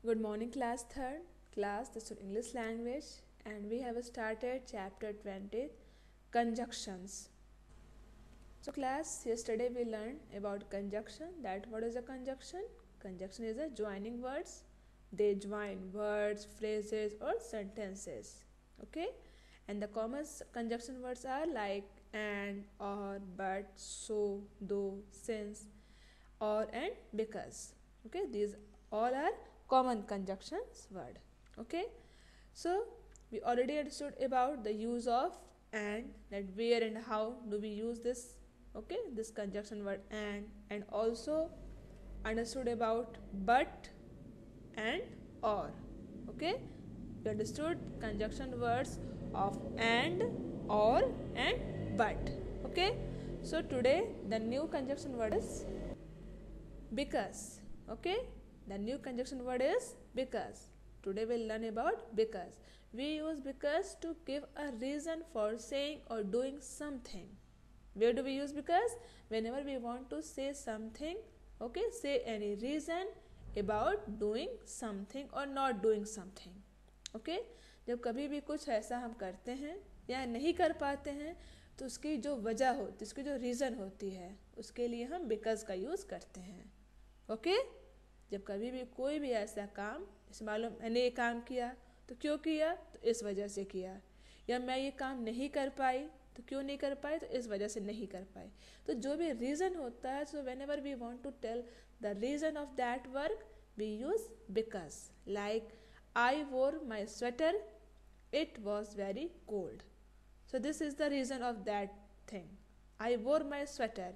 Good morning, class third. Class, this is English language, and we have started chapter 20, conjunctions. So, class, yesterday we learned about conjunction. That what is a conjunction? Conjunction is a joining words. They join words, phrases, or sentences. Okay, and the common conjunction words are like and, or, but, so, though, since, or, and because. Okay, these all are common conjunctions word. Okay, so we already understood about the use of and, that where and how do we use this. Okay, this conjunction word and also understood about but and or. Okay, we understood conjunction words of and, or, and but. Okay, so today the new conjunction word is because. Okay, the new conjunction word is because. Today we'll learn about because. We use because to give a reason for saying or doing something. Where do we use because? Whenever we want to say something. Okay, say any reason about doing something or not doing something. Okay, जब कभी भी कुछ ऐसा हम करते हैं या नहीं कर पाते हैं तो उसकी जो वजह होती, उसकी जो रीज़न होती है, उसके लिए हम बिकॉज का यूज़ करते हैं. ओके, जब कभी भी कोई भी ऐसा काम, जैसे मालूम मैंने ये काम किया तो क्यों किया, तो इस वजह से किया, या मैं ये काम नहीं कर पाई तो क्यों नहीं कर पाई, तो इस वजह से नहीं कर पाई. तो जो भी रीज़न होता है, so whenever we want to tell the reason of that work we use because. Like I wore my sweater, it was very cold. So this is the reason of that thing. I wore my sweater,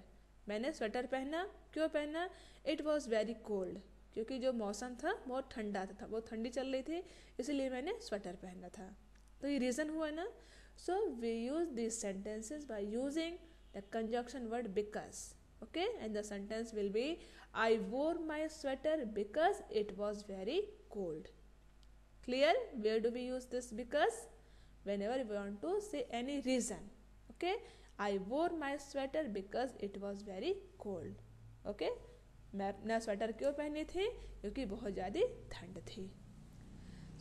मैंने sweater पहना, क्यों पहना, it was very cold, क्योंकि जो मौसम था बहुत ठंडा था, बहुत ठंडी चल रही थी, इसलिए मैंने स्वेटर पहना था. तो ये रीज़न हुआ ना. So we use this sentences by using the conjunction word because. Okay, and the sentence will be I wore my sweater because it was very cold. Clear? Where do we use this because? whenever we want to say any reason. Okay, I wore my sweater because it was very cold. Okay, मैं अपना sweater क्यों पहनी थी, क्योंकि बहुत ज़्यादा ठंड थी.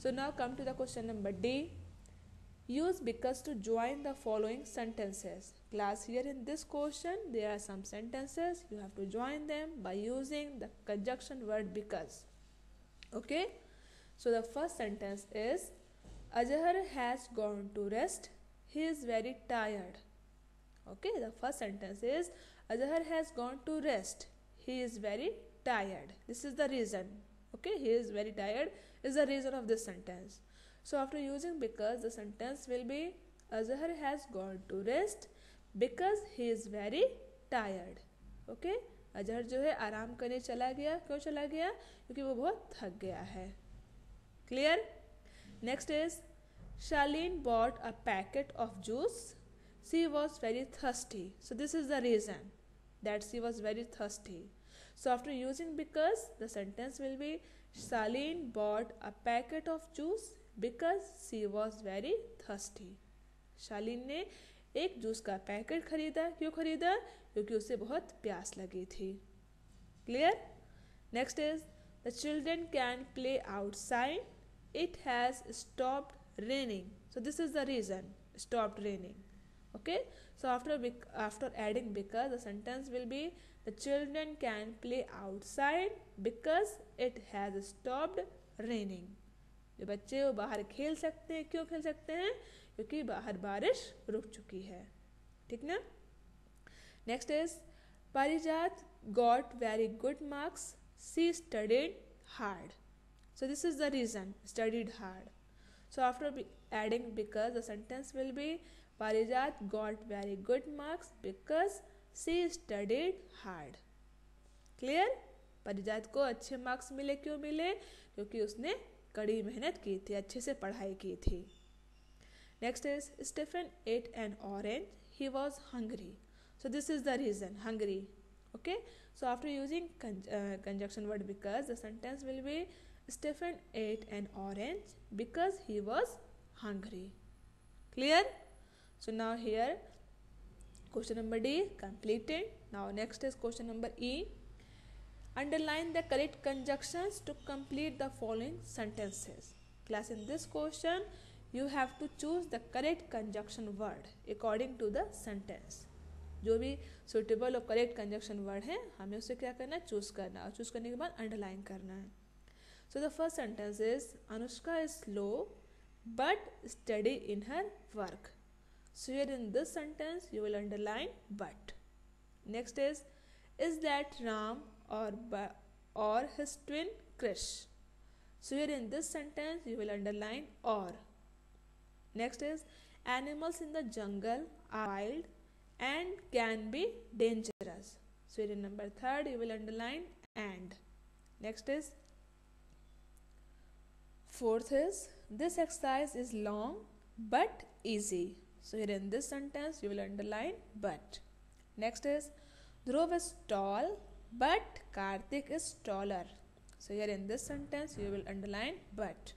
So now come to the question number D. Use because to join the following sentences. Class, here in this question there are some sentences, you have to join them by using the conjunction word because. Okay, so the first sentence is Azhar has gone to rest. He is very tired. Okay, the first sentence is Azhar has gone to rest. He is very tired. This is the reason. Okay, he is very tired is the reason of this sentence. So after using because, the sentence will be Azhar has gone to rest because he is very tired. Okay, Azhar जो है आराम करने चला गया. क्यों चला गया? क्योंकि वो बहुत थक गया है. Clear? Next is Charlene bought a packet of juice. She was very thirsty. So this is the reason that she was very thirsty. So after using because, the sentence will be Charlene bought a packet of juice because she was very thirsty. शालीन ने एक juice का packet खरीदा. क्यों खरीदा? क्योंकि उसे बहुत प्यास लगी थी. Clear? Next is the children can play outside. It has stopped raining. So this is the reason, stopped raining. Okay, so after adding because, the sentence will be the children can play outside because it has stopped raining. जो बच्चे वो बाहर खेल सकते हैं. क्यों खेल सकते हैं? क्योंकि बाहर बारिश रुक चुकी है. ठीक ना. नेक्स्ट इज पारिजात got very good marks. She studied hard. So this is the reason, studied hard. So after adding because, the sentence will be Parijat got very good marks because she studied hard. Clear? पारिजात को अच्छे marks मिले. क्यों मिले? क्योंकि उसने कड़ी मेहनत की थी, अच्छे से पढ़ाई की थी. Next is Stephen ate an orange. He was hungry. So this is the reason, hungry. Okay, so after using conjunction word because, the sentence will be Stephen ate an orange because he was hungry. Clear? So now here question number D completed. Now next is question number E. Underline the correct conjunctions to complete the following sentences. Class, in this question you have to choose the correct conjunction word according to the sentence. जो भी suitable और correct conjunction word है हमें उसे क्या करना है, choose करना, और चूज करने के बाद अंडरलाइन करना है. So the first sentence is Anushka is slow but study in her work. So here in this sentence you will underline but. Next is that Ram or his twin Krish. So here in this sentence you will underline or. Next is animals in the jungle are wild and can be dangerous. So here in number 3 you will underline and. Next is fourth is this exercise is long but easy. So here in this sentence you will underline but. Next is Dhruv is tall but Karthik is taller. So here in this sentence you will underline but.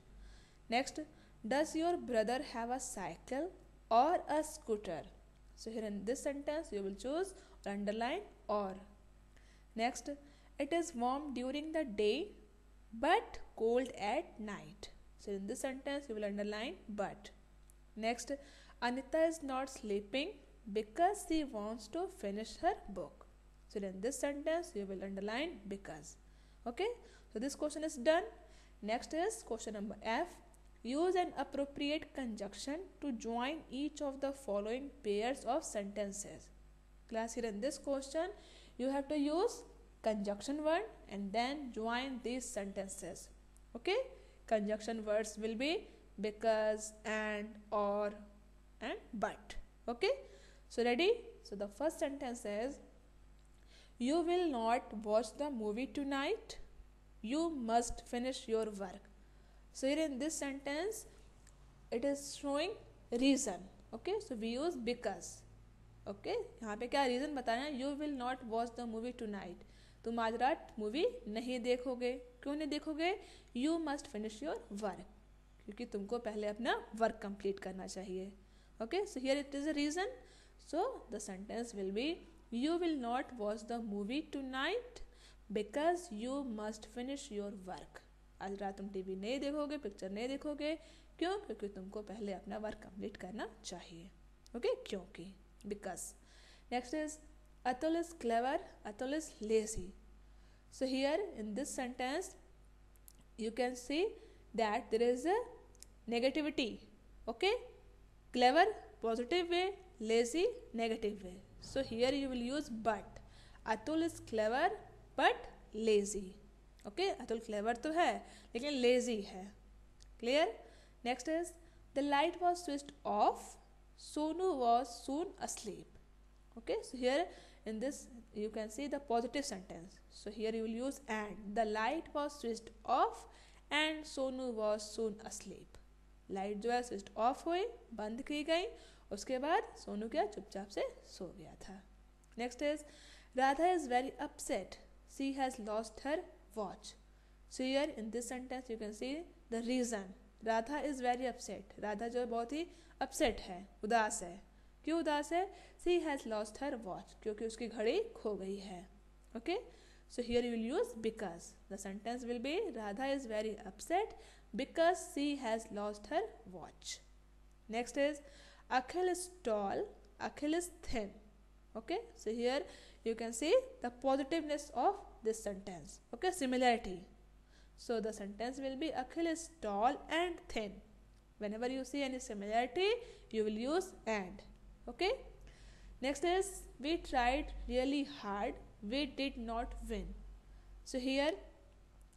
Next, does your brother have a cycle or a scooter? So here in this sentence you will choose or underline or. Next, it is warm during the day but cold at night. So in this sentence you will underline but. Next, Anita is not sleeping because she wants to finish her book. So in this sentence you will underline because. Okay, so this question is done. Next is question number F. Use an appropriate conjunction to join each of the following pairs of sentences. Class, here in this question you have to use conjunction word and then join these sentences. Okay, conjunction words will be because, and, or, and but. Okay, so ready? So the first sentence is you will not watch the movie tonight. You must finish your work. So here in this sentence it is showing reason. Okay, so we use because. Okay, यहाँ पे क्या reason बताया, you will not watch the movie tonight. तुम आज रात movie नहीं देखोगे. क्यों नहीं देखोगे? You must finish your work. क्योंकि तुमको पहले अपना वर्क कंप्लीट करना चाहिए. Okay, so here it is a reason. So the sentence will be you will not watch the movie tonight because you must finish your work. आज रात तुम TV नहीं देखोगे, पिक्चर नहीं देखोगे. क्यों? क्योंकि तुमको पहले अपना वर्क कंप्लीट करना चाहिए. ओके, क्योंकि, because. Next is Atul is clever, Atul is lazy. So here in this sentence you can see that there is a negativity. Okay, clever positive way, lazy negative way. So here you will use but. Atul is clever but lazy. Okay, Atul clever तो है लेकिन lazy है. Clear? Next is the light was switched off. Sonu was soon asleep. Okay, so here in this you can see the positive sentence. So here you will use and. The light was switched off and Sonu was soon asleep. Light जो है switch off हुई, बंद की गई, उसके बाद सोनू क्या चुपचाप से सो गया था. Next is Radha is very upset, she has lost her watch. So here in this sentence you can see the reason. Radha is very upset, Radha जो बहुत ही अपसेट है, उदास है. क्यों उदास है? She has lost her watch, क्योंकि उसकी घड़ी खो गई है. Okay, so here you will use because. The sentence will B Radha is very upset because she has lost her watch. Next is Akhil is tall, Akhil is thin. Okay, so here you can see the positiveness of this sentence. Okay, similarity. So the sentence will be Akhil is tall and thin. Whenever you see any similarity you will use and. Okay, next is we tried really hard, we did not win. So here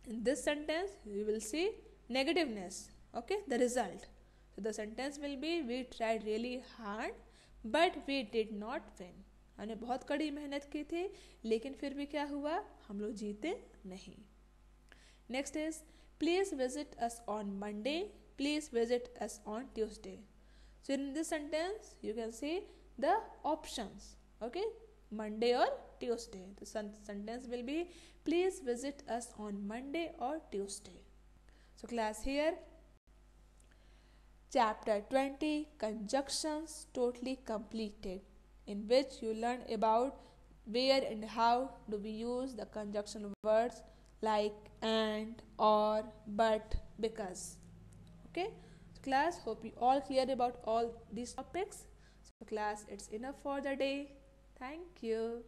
in this sentence you will see negativeness. Okay, the result. So the sentence will be we tried really hard but we did not win. हमने बहुत कड़ी मेहनत की थी लेकिन फिर भी क्या हुआ, हम लोग जीते नहीं. Next is please visit us on Monday, please visit us on Tuesday. So in this sentence you can see the options. Okay, Monday और ट्यूसडे. तो sentence will be please visit us on Monday और Tuesday. So class, here chapter 20 conjunctions totally completed, in which you learn about where and how do we use the conjunction words like and, or, but, because. Okay, so class, hope you all clear about all these topics. So class, it's enough for the day. Thank you.